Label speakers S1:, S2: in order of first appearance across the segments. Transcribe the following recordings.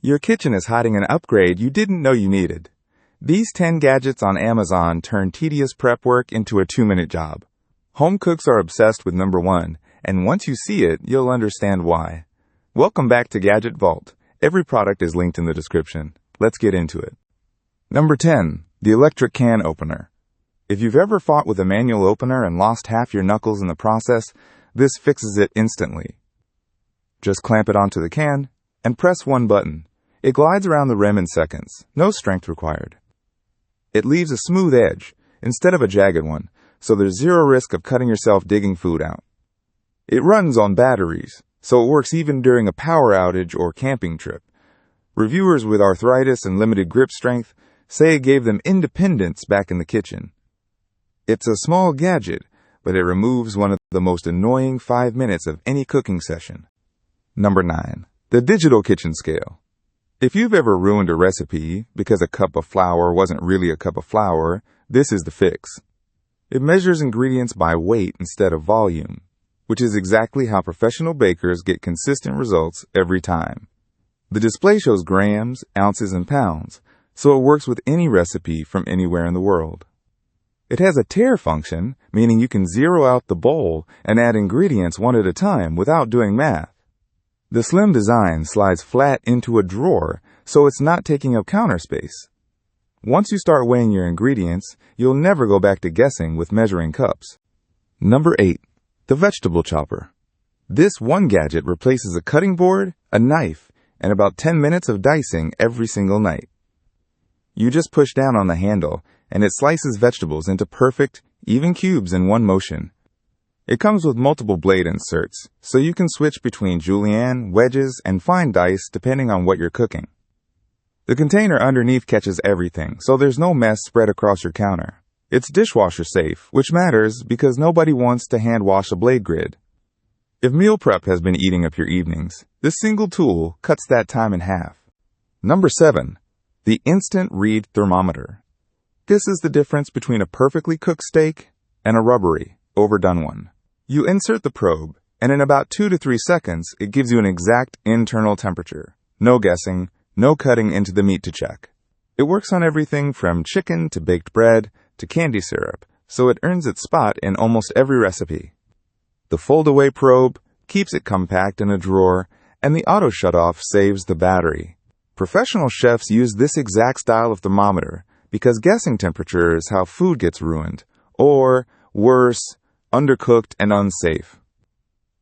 S1: Your kitchen is hiding an upgrade you didn't know you needed. These 10 gadgets on Amazon turn tedious prep work into a 2-minute job. Home cooks are obsessed with number 1, and once you see it, you'll understand why. Welcome back to Gadget Vault. Every product is linked in the description. Let's get into it. Number 10. The electric can opener. If you've ever fought with a manual opener and lost half your knuckles in the process, this fixes it instantly. Just clamp it onto the can and press one button. It glides around the rim in seconds, no strength required. It leaves a smooth edge instead of a jagged one, so there's zero risk of cutting yourself digging food out. It runs on batteries, so it works even during a power outage or camping trip. Reviewers with arthritis and limited grip strength say it gave them independence back in the kitchen. It's a small gadget, but it removes one of the most annoying 5 minutes of any cooking session. Number 9. The digital kitchen scale. If you've ever ruined a recipe because a cup of flour wasn't really a cup of flour, this is the fix. It measures ingredients by weight instead of volume, which is exactly how professional bakers get consistent results every time. The display shows grams, ounces, and pounds, so it works with any recipe from anywhere in the world. It has a tare function, meaning you can zero out the bowl and add ingredients one at a time without doing math. The slim design slides flat into a drawer, so it's not taking up counter space. Once you start weighing your ingredients, you'll never go back to guessing with measuring cups. Number 8. The vegetable chopper. This one gadget replaces a cutting board, a knife, and about 10 minutes of dicing every single night. You just push down on the handle, and it slices vegetables into perfect, even cubes in one motion. It comes with multiple blade inserts, so you can switch between julienne, wedges, and fine dice depending on what you're cooking. The container underneath catches everything, so there's no mess spread across your counter. It's dishwasher safe, which matters because nobody wants to hand wash a blade grid. If meal prep has been eating up your evenings, this single tool cuts that time in half. Number 7. The instant read thermometer. This is the difference between a perfectly cooked steak and a rubbery, overdone one. You insert the probe, and in about 2 to 3 seconds, it gives you an exact internal temperature. No guessing, no cutting into the meat to check. It works on everything from chicken to baked bread to candy syrup, so it earns its spot in almost every recipe. The fold-away probe keeps it compact in a drawer, and the auto shutoff saves the battery. Professional chefs use this exact style of thermometer because guessing temperature is how food gets ruined, or, worse, undercooked and unsafe.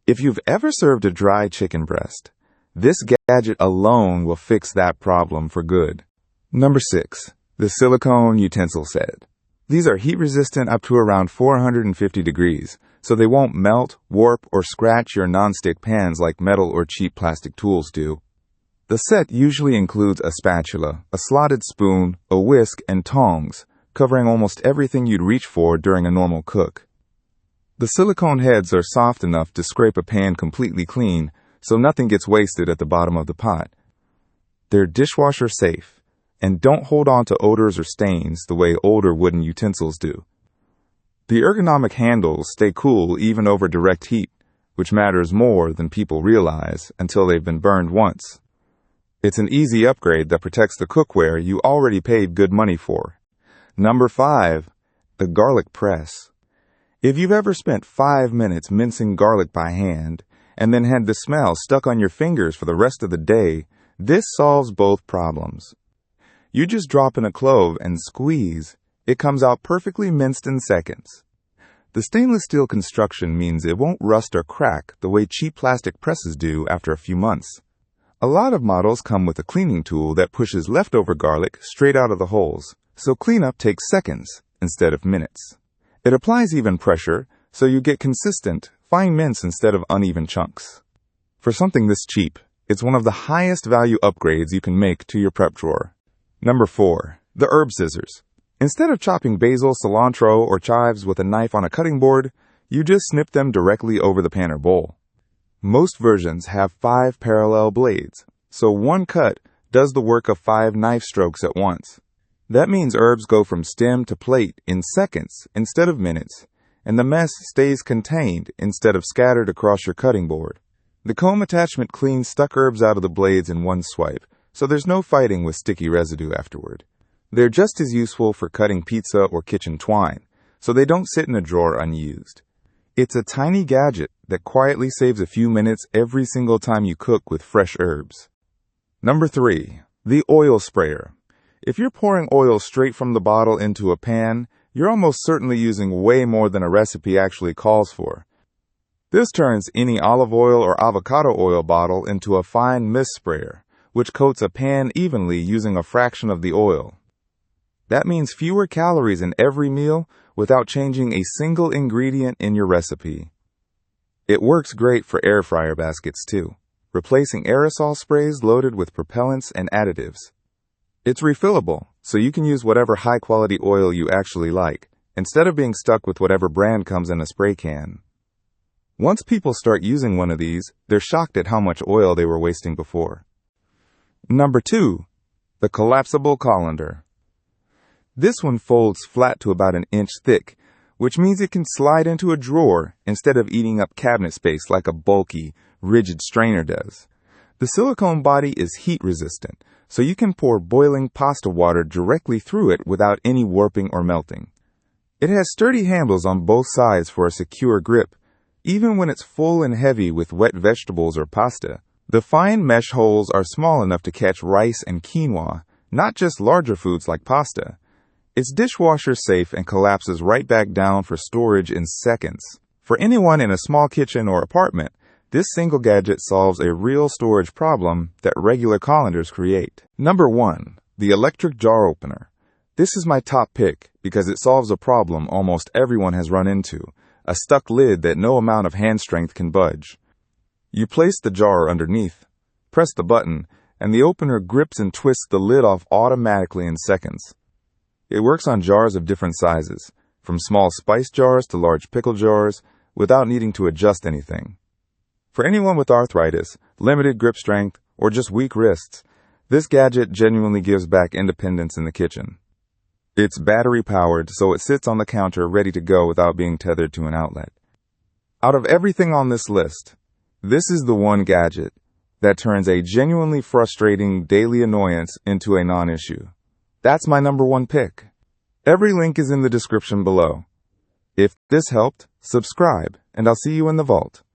S1: If you've ever served a dry chicken breast, this gadget alone will fix that problem for good. Number 6. The silicone utensil set. These are heat-resistant up to around 450 degrees, so they won't melt, warp, or scratch your non-stick pans like metal or cheap plastic tools do. The set usually includes a spatula, a slotted spoon, a whisk, and tongs, covering almost everything you'd reach for during a normal cook. The silicone heads are soft enough to scrape a pan completely clean, so nothing gets wasted at the bottom of the pot. They're dishwasher safe, and don't hold on to odors or stains the way older wooden utensils do. The ergonomic handles stay cool even over direct heat, which matters more than people realize until they've been burned once. It's an easy upgrade that protects the cookware you already paid good money for. Number 5. The garlic press. If you've ever spent 5 minutes mincing garlic by hand and then had the smell stuck on your fingers for the rest of the day, this solves both problems. You just drop in a clove and squeeze. It comes out perfectly minced in seconds. The stainless steel construction means it won't rust or crack the way cheap plastic presses do after a few months. A lot of models come with a cleaning tool that pushes leftover garlic straight out of the holes, so cleanup takes seconds instead of minutes. It applies even pressure, so you get consistent, fine mince instead of uneven chunks. For something this cheap, it's one of the highest value upgrades you can make to your prep drawer. Number 4. The herb scissors. Instead of chopping basil, cilantro, or chives with a knife on a cutting board, you just snip them directly over the pan or bowl. Most versions have 5 parallel blades, so one cut does the work of 5 knife strokes at once. That means herbs go from stem to plate in seconds instead of minutes, and the mess stays contained instead of scattered across your cutting board. The comb attachment cleans stuck herbs out of the blades in one swipe, so there's no fighting with sticky residue afterward. They're just as useful for cutting pizza or kitchen twine, so they don't sit in a drawer unused. It's a tiny gadget that quietly saves a few minutes every single time you cook with fresh herbs. Number 3. The oil sprayer. If you're pouring oil straight from the bottle into a pan, you're almost certainly using way more than a recipe actually calls for. This turns any olive oil or avocado oil bottle into a fine mist sprayer, which coats a pan evenly using a fraction of the oil. That means fewer calories in every meal without changing a single ingredient in your recipe. It works great for air fryer baskets too, replacing aerosol sprays loaded with propellants and additives. It's refillable, so you can use whatever high-quality oil you actually like, instead of being stuck with whatever brand comes in a spray can. Once people start using one of these, they're shocked at how much oil they were wasting before. Number 2. The collapsible colander. This one folds flat to about an inch thick, which means it can slide into a drawer instead of eating up cabinet space like a bulky, rigid strainer does. The silicone body is heat-resistant, so you can pour boiling pasta water directly through it without any warping or melting. It has sturdy handles on both sides for a secure grip. Even when it's full and heavy with wet vegetables or pasta, the fine mesh holes are small enough to catch rice and quinoa, not just larger foods like pasta. It's dishwasher safe and collapses right back down for storage in seconds. For anyone in a small kitchen or apartment, this single gadget solves a real storage problem that regular colanders create. Number 1. The electric jar opener. This is my top pick because it solves a problem almost everyone has run into, a stuck lid that no amount of hand strength can budge. You place the jar underneath, press the button, and the opener grips and twists the lid off automatically in seconds. It works on jars of different sizes, from small spice jars to large pickle jars, without needing to adjust anything. For anyone with arthritis, limited grip strength, or just weak wrists, this gadget genuinely gives back independence in the kitchen. It's battery-powered, so it sits on the counter ready to go without being tethered to an outlet. Out of everything on this list, this is the one gadget that turns a genuinely frustrating daily annoyance into a non-issue. That's my number 1 pick. Every link is in the description below. If this helped, subscribe, and I'll see you in the vault.